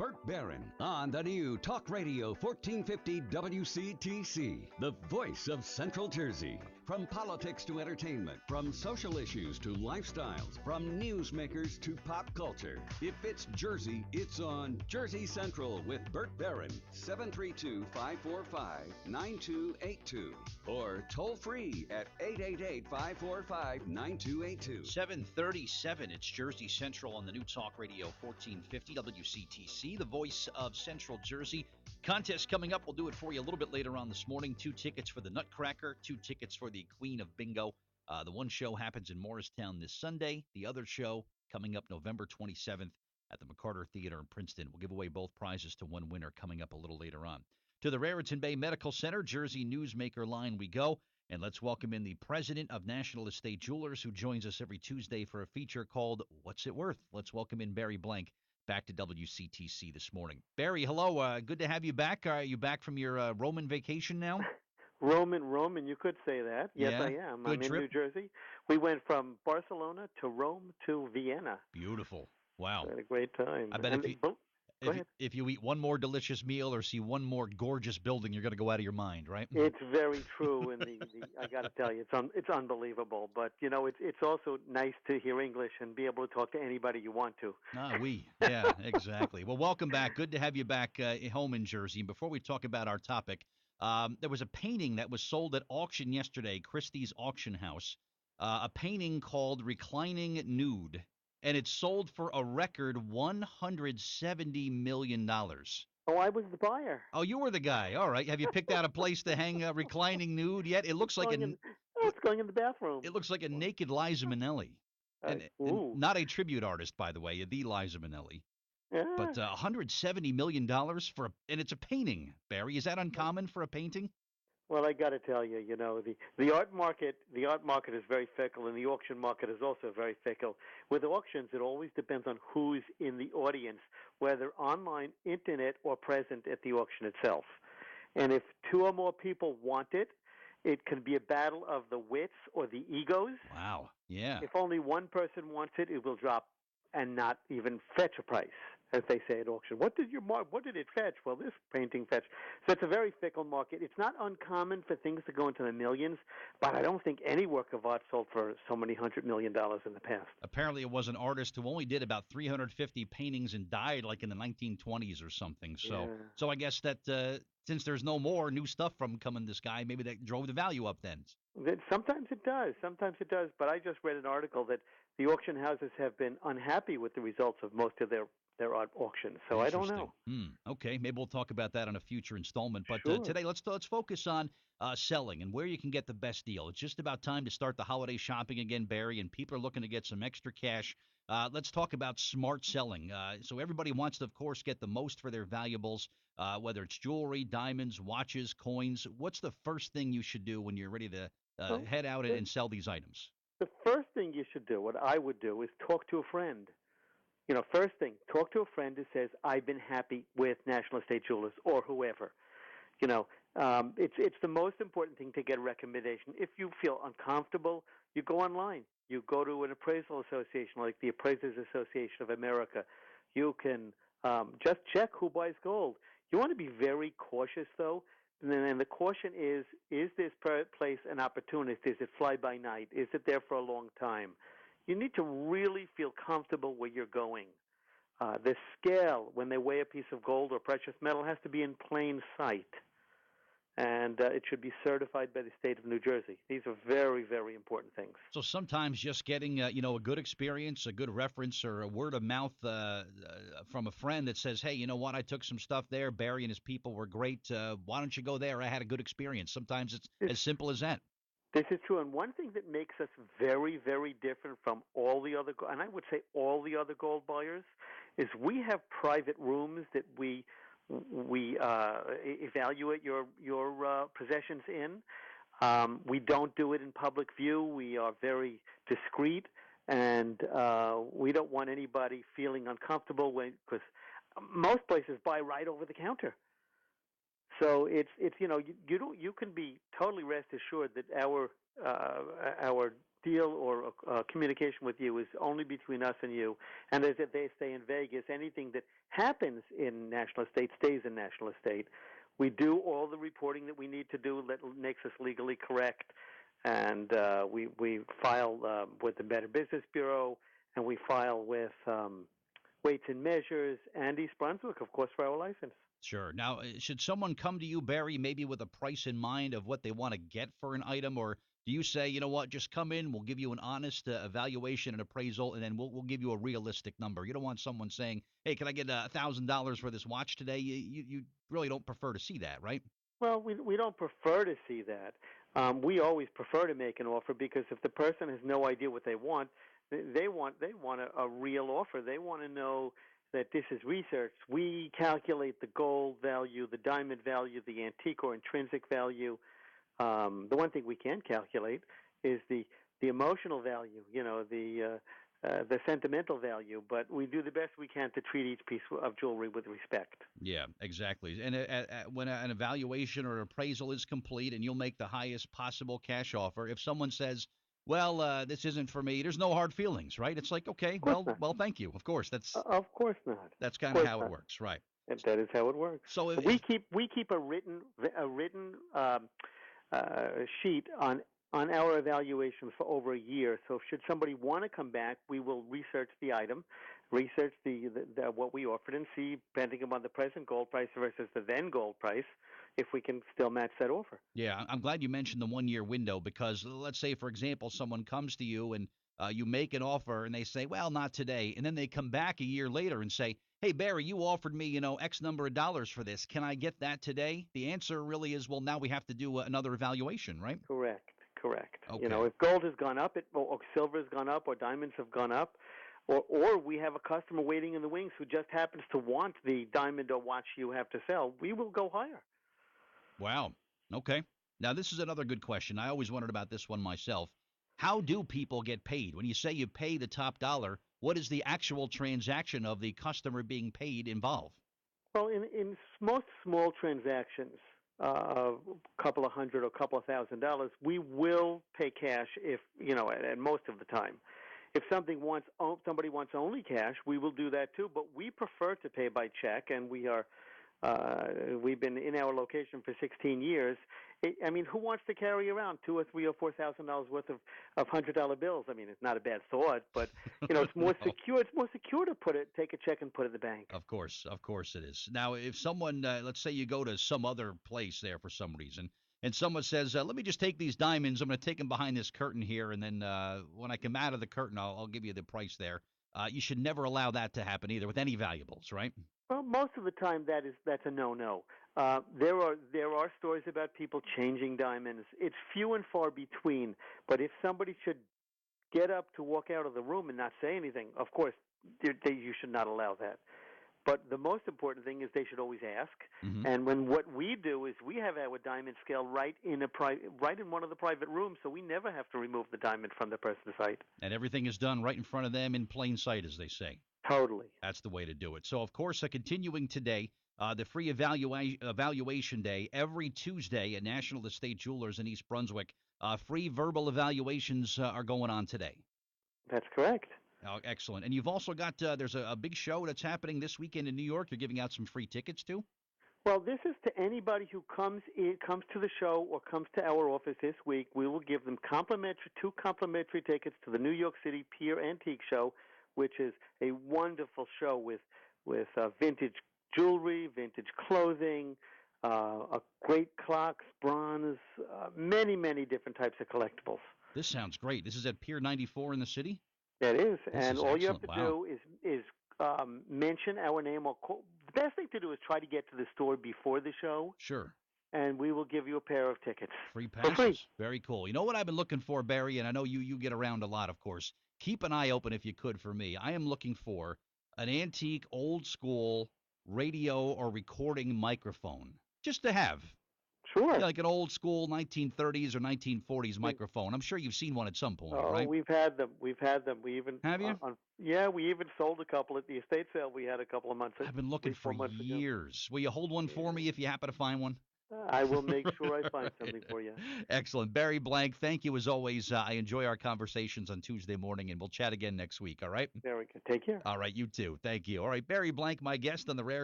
Burt Barron on the new Talk Radio 1450 WCTC, the voice of Central Jersey. From politics to entertainment, from social issues to lifestyles, from newsmakers to pop culture. If it's Jersey, it's on Jersey Central with Burt Barron, 732-545-9282. Or toll free at 888-545-9282. 737, it's Jersey Central on the new Talk Radio 1450 WCTC, the voice of Central Jersey. Contest coming up. We'll do it for you a little bit later on this morning. 2 tickets for the Nutcracker, 2 tickets for the Queen of Bingo. The one show happens in Morristown this Sunday. The other show coming up November 27th at the McCarter Theater in Princeton. We'll give away both prizes to one winner coming up a little later on. To the Raritan Bay Medical Center, Jersey Newsmaker line we go. And let's welcome in the president of National Estate Jewelers, who joins us every Tuesday for a feature called What's It Worth? Let's welcome in Barry Blank back to WCTC this morning. Barry, hello. Good to have you back. Are you back from your Roman vacation now? Roman, you could say that. Yes, yeah. I am. Good I'm trip. in New Jersey. We went from Barcelona to Rome to Vienna. Beautiful. Wow. We had a great time. I bet if you eat one more delicious meal or see one more gorgeous building, you're going to go out of your mind, right? It's very true, and I got to tell you, it's unbelievable. But you know, it's also nice to hear English and be able to talk to anybody you want to. Yeah, exactly. Well, welcome back. Good to have you back home in Jersey. And before we talk about our topic, there was a painting that was sold at auction yesterday, Christie's Auction House, a painting called Reclining Nude. And it sold for a record $170 million. Oh, I was the buyer. Oh, you were the guy. All right. Have you picked out a place to hang a Reclining Nude yet? It looks like it's going in the bathroom. It looks like a naked Liza Minnelli. And not a tribute artist, by the way, the Liza Minnelli. Yeah. But $170 million and it's a painting, Barry. Is that uncommon for a painting? Well, I got to tell you, you know, the art market is very fickle, and the auction market is also very fickle. With auctions, it always depends on who's in the audience, whether online, internet, or present at the auction itself. And if 2 or more people want it, it can be a battle of the wits or the egos. Wow. Yeah. If only one person wants it, it will drop and not even fetch a price, as they say at auction. What did it fetch? Well, this painting fetched. So it's a very fickle market. It's not uncommon for things to go into the millions, but I don't think any work of art sold for so many $100 million in the past. Apparently it was an artist who only did about 350 paintings and died like in the 1920s or something. So I guess that since there's no more new stuff from coming this guy, maybe that drove the value up then. Sometimes it does. But I just read an article that the auction houses have been unhappy with the results of most of their art auctions. So I don't know. Okay, maybe we'll talk about that on a future installment. But sure. Today, let's focus on selling and where you can get the best deal. It's just about time to start the holiday shopping again, Barry, and people are looking to get some extra cash. Let's talk about smart selling. So everybody wants to, of course, get the most for their valuables, whether it's jewelry, diamonds, watches, coins. What's the first thing you should do when you're ready to head out and sell these items? The first thing you should do, what I would do, is talk to a friend. You know, first thing, talk to a friend who says, I've been happy with National Estate Jewelers or whoever. You know, it's the most important thing to get a recommendation. If you feel uncomfortable, you go online. You go to an appraisal association like the Appraisers Association of America. You can just check who buys gold. You want to be very cautious, though. And the caution is this place an opportunist? Is it fly-by-night? Is it there for a long time? You need to really feel comfortable where you're going. The scale, when they weigh a piece of gold or precious metal, has to be in plain sight. And it should be certified by the state of New Jersey. These are very, very important things. So sometimes just getting, a good experience, a good reference, or a word of mouth from a friend that says, hey, you know what, I took some stuff there. Barry and his people were great. Why don't you go there? I had a good experience. Sometimes it's as simple as that. This is true. And one thing that makes us very, very different from all the other, and I would say all the other gold buyers, is we have private rooms that we evaluate your possessions in. We don't do it in public view. We are very discreet, and we don't want anybody feeling uncomfortable because most places buy right over the counter. So it's you can be totally rest assured that our deal or communication with you is only between us and you. And as they say in Vegas, anything that happens in national estate stays in national estate. We do all the reporting that we need to do that makes us legally correct, and we file with the Better Business Bureau, and we file with Weights and Measures and East Brunswick, of course, for our license. Sure. Now, should someone come to you, Barry, maybe with a price in mind of what they want to get for an item, or do you say, you know what, just come in, we'll give you an honest evaluation and appraisal, and then we'll give you a realistic number? You don't want someone saying, hey, can I get $1,000 for this watch today? You really don't prefer to see that, right? Well, we don't prefer to see that. We always prefer to make an offer because if the person has no idea what they want, they want a real offer. They want to know that this is research. We calculate the gold value, the diamond value, the antique or intrinsic value. The one thing we can calculate is the emotional value, the sentimental value. But we do the best we can to treat each piece of jewelry with respect. Yeah, exactly. And when an evaluation or appraisal is complete and you'll make the highest possible cash offer, if someone says, well, this isn't for me, there's no hard feelings, right? It's like, okay, Of course not. well, thank you. Of course, Of course not. that's Of kind of course how it not. works, right? And that is how it works. So We keep a written sheet on our evaluation for over a year. So should somebody want to come back, we will research the item, research the what we offered, and see, depending upon the present gold price versus the then gold price, if we can still match that offer. Yeah, I'm glad you mentioned the 1 year window because let's say, for example, someone comes to you and you make an offer and they say, well, not today. And then they come back a year later and say, hey, Barry, you offered me, X number of dollars for this. Can I get that today? The answer really is, well, now we have to do another evaluation, right? Correct. Okay. If gold has gone up, or silver has gone up, or diamonds have gone up, or we have a customer waiting in the wings who just happens to want the diamond or watch you have to sell, we will go higher. Wow. Okay. Now, this is another good question. I always wondered about this one myself. How do people get paid? When you say you pay the top dollar, what is the actual transaction of the customer being paid involve? Well, in most small transactions, a couple of hundred or a couple of $1,000s, we will pay cash if, at most of the time. If somebody wants only cash, we will do that too, but we prefer to pay by check, and we've been in our location for 16 years. Who wants to carry around $2,000 or $3,000 or $4,000 worth of $100 bills? It's not a bad thought, but it's more No. secure. It's more secure to take a check and put it in the bank. Of course it is. Now, if someone, let's say you go to some other place there for some reason, and someone says, let me just take these diamonds, I'm going to take them behind this curtain here, and then when I come out of the curtain, I'll give you the price there. You should never allow that to happen either with any valuables, right? Well, most of the time that's a no-no. There are stories about people changing diamonds. It's few and far between. But if somebody should get up to walk out of the room and not say anything, of course, you should not allow that. But the most important thing is they should always ask. Mm-hmm. And what we do is we have our diamond scale right in one of the private rooms, so we never have to remove the diamond from the person's site. And everything is done right in front of them in plain sight, as they say. Totally. That's the way to do it. So, of course, continuing today, the free evaluation day every Tuesday at National Estate Jewelers in East Brunswick. Free verbal evaluations are going on today. That's correct. Oh, excellent. And you've also got, there's a big show that's happening this weekend in New York. You're giving out some free tickets, too? Well, this is to anybody who comes to the show or comes to our office this week. We will give them two complimentary tickets to the New York City Pier Antique Show, which is a wonderful show with vintage jewelry, vintage clothing, great clocks, bronze, many, many different types of collectibles. This sounds great. This is at Pier 94 in the city? It is. This and is all you have excellent. to Wow. do is mention our name or call. The best thing to do is try to get to the store before the show, Sure. and we will give you a pair of tickets. Free For passes. free. Very cool. You know what I've been looking for, Barry, and I know you get around a lot, of course. Keep an eye open if you could for me. I am looking for an antique, old school radio or recording microphone, just to have. Sure. Like an old school 1930s or 1940s microphone. I'm sure you've seen one at some point, Oh, right? we've had them. We even Have you? Yeah, we even sold a couple at the estate sale we had a couple of months ago. I've been looking 3-4 for months ago. years. Will you hold one for me if you happen to find one? I will make sure I find something for you. Excellent. Barry Blank, thank you as always. I enjoy our conversations on Tuesday morning, and we'll chat again next week, all right? Very good. Take care. All right, you too. Thank you. All right, Barry Blank, my guest on the Rare